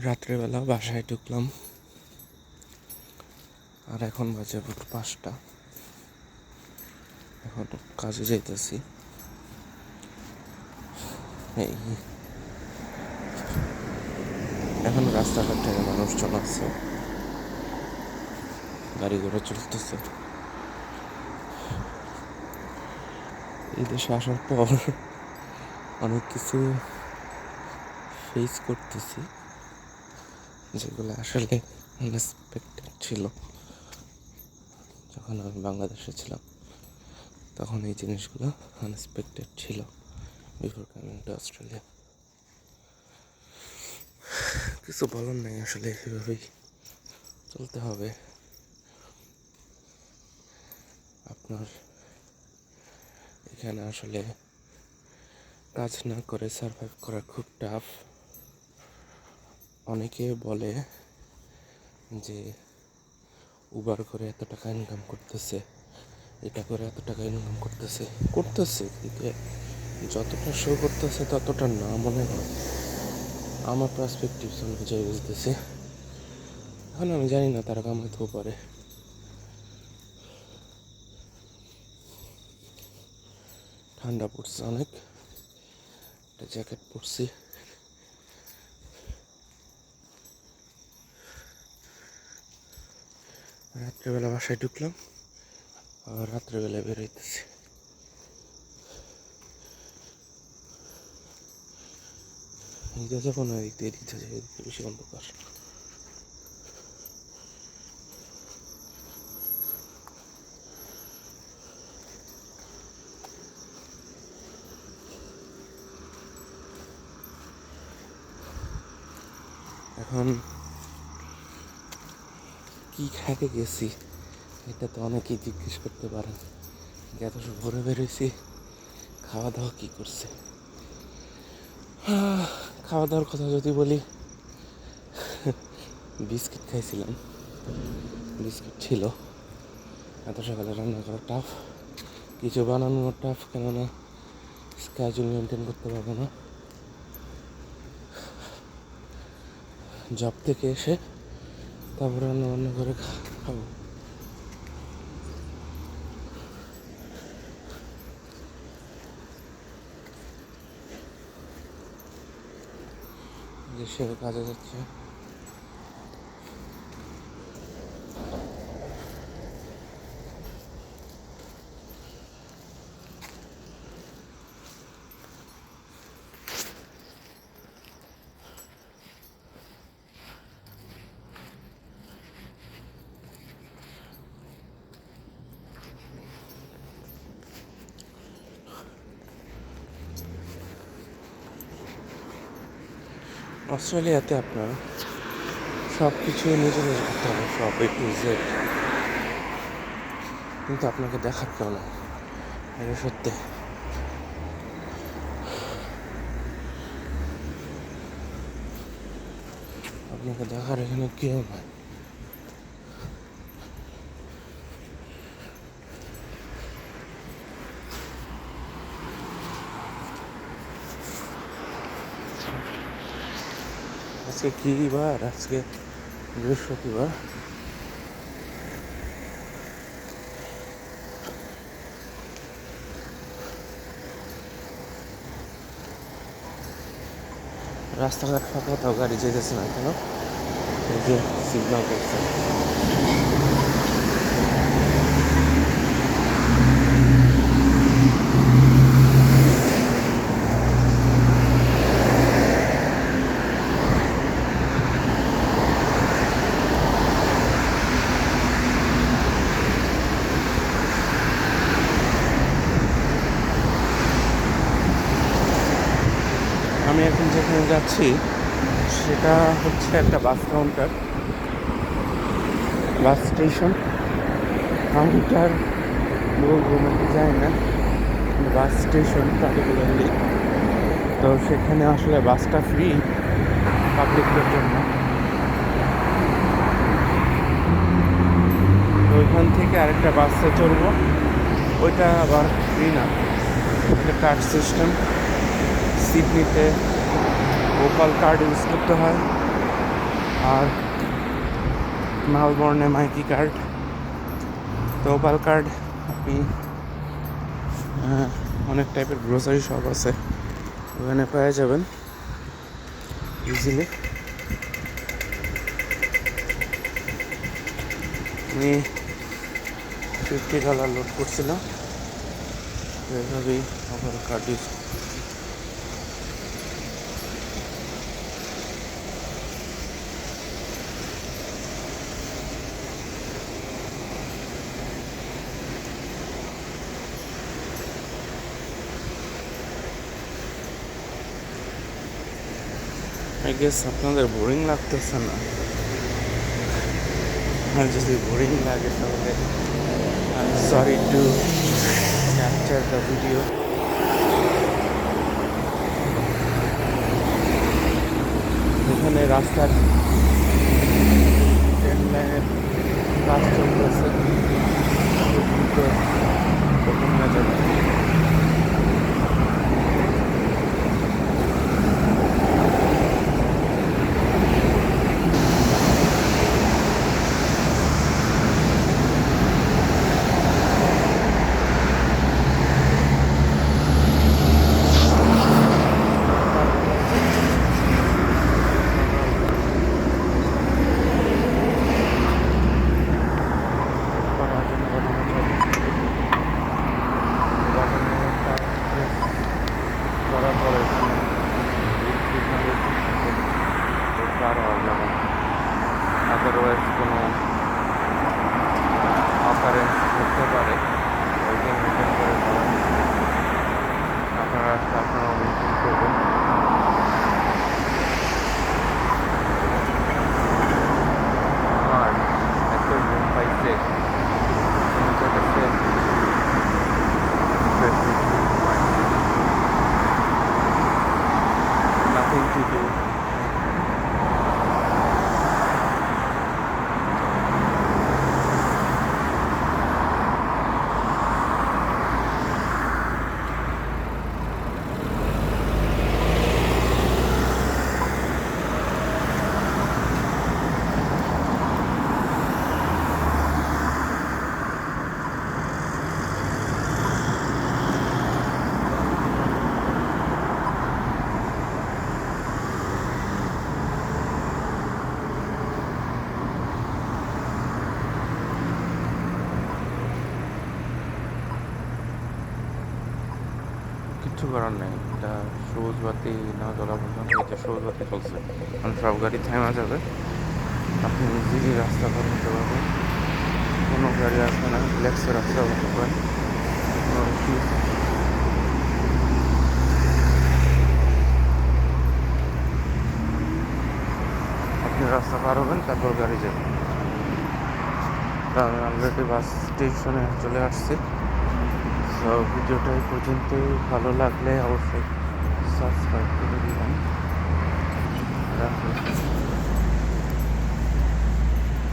রাত্রেবেলা বাসায় ঢুকলাম, আর এখন বাজে 5টা। এখন কাজে যাইতেছি। এই এখন রাস্তাঘাটে মানুষজন আছে, গাড়ি ঘোড়া চলতেছে। এই দেশে আসার পর অনেক কিছু ফেস করতেছি, যেগুলো আসলে আনএক্সপেক্টেড ছিল। যখন আমি বাংলাদেশে ছিলাম তখন এই জিনিসগুলো আনএক্সপেক্টেড ছিল বিফোর কামিং টু অস্ট্রেলিয়া। কিছু বলার নেই, আসলে এভাবেই চলতে হবে। আপনার এখানে আসলে কাজ না করে সার্ভাইভ করা খুব টাফ। অনেকে বলে যে উবার করে এত টাকা ইনকাম করতেছে, এটা করে এত টাকা ইনকাম করতেছে কিন্তু যতটা শো করতেছে ততটা না মনে হয়। আমার পার্সপেক্টিভ অনুযায়ী বুঝতেছে। এখন আমি জানি না, তারা কামাইতেও পারে। ঠান্ডা পড়ছে অনেক, একটা জ্যাকেট পরছি। রাত্রেবেলা বাসায় ঢুকলাম, আর রাত্রেবেলা বেরোইতেছি। এদিকে যাবো না, এদিকে যাই, এদিকে বেশি অন্ধকার। এখন কি খাইতে গেছি এটা তো অনেকেই জিজ্ঞেস করতে পারেন, এত ভোরে বেরোইছি, খাওয়া দাওয়া কী করছে। খাওয়া দাওয়ার কথা যদি বলি, বিস্কিট খাইছিলাম। বিস্কিট ছিল। এত সকালে রান্না করা টাফ, কিছু বানানো টাফ, কেননা স্ক্যাজুয়াল মেনটেন করতে পারবো না। জব থেকে এসে তারপরে রান্না করে খাবো। সে কাজে যাচ্ছে। অস্ট্রেলিয়াতে আপনার সব কিছু নিজে নিজে করতে হবে, সব A to Z, কিন্তু আপনাকে দেখার কেউ নাই। এটা সত্যি। আপনাকে দেখার এখানে কেউ নাই। আজকে কি বার? আজকে বৃহস্পতিবার। রাস্তাঘাট ফাঁকা, তাও গাড়ি যেতেছে না কেন? এই যে সিগন্যাল করছে। আমি এখন যেখানে যাচ্ছি সেটা হচ্ছে একটা bus counter, bus station. Counter বলবো নাকি যায় না, বাস স্টেশন পার্টিকুলারলি। তো সেখানে আসলে বাসটা ফ্রি পাবলিকদের জন্য। তো ওইখান থেকে আরেকটা বাসে চড়বো, ওইটা আবার ফ্রি না, এটা কার্ড সিস্টেম। সিডনিতে ভোকাল কার্ড ইউজ করতে হয়, আর মেলবোর্নে মাইকি কার্ড, তো ওপাল কার্ড আপনি অনেক টাইপের গ্রোসারি শপ আছে, ওখানে পেয়ে যাবেন ইজিলি। আমি $50 লোড করছিলাম, এভাবেই opal card use. I guess আপনাদের বোরিং লাগতেছে না, আর যদি বোরিং লাগে তাহলে sorry to capture the video. এখানে রাস্তার 10 লাইনের কাজ চলতেছে, কখন হয়ে যাবে। করার পরে পার হওয়া যাবে, আদারওয়াইজ কোনো অকারেন্স করতে পারে, ওইটা মেনটেন করে করেন। আপনারা আপনারাও মেনটেন করবেন। আর এত ঘুম পাইছে nothing to do. কিচ্ছু করার নেই, এটা সবুজ বাতি না জ্বলা পর্যন্ত, এটা সবুজ বাতি চলছে, কারণ সব গাড়ি থেমে যাবে, আপনি ইজিলি রাস্তা পার হতে পারবেন, কোনো গাড়ি আসবে না, রিল্যাক্সে রাস্তা হতে পারেন, কোনো ইস্যু। আপনি রাস্তা পার হবেন, তারপর গাড়ি যাবেন। আমি অলরেডি বাস স্টেশনে চলে আসছি। তো ভিডিওটা এই পর্যন্তই, ভালো লাগলে অবশ্যই সাবস্ক্রাইব করে দিবেন। রাখুন।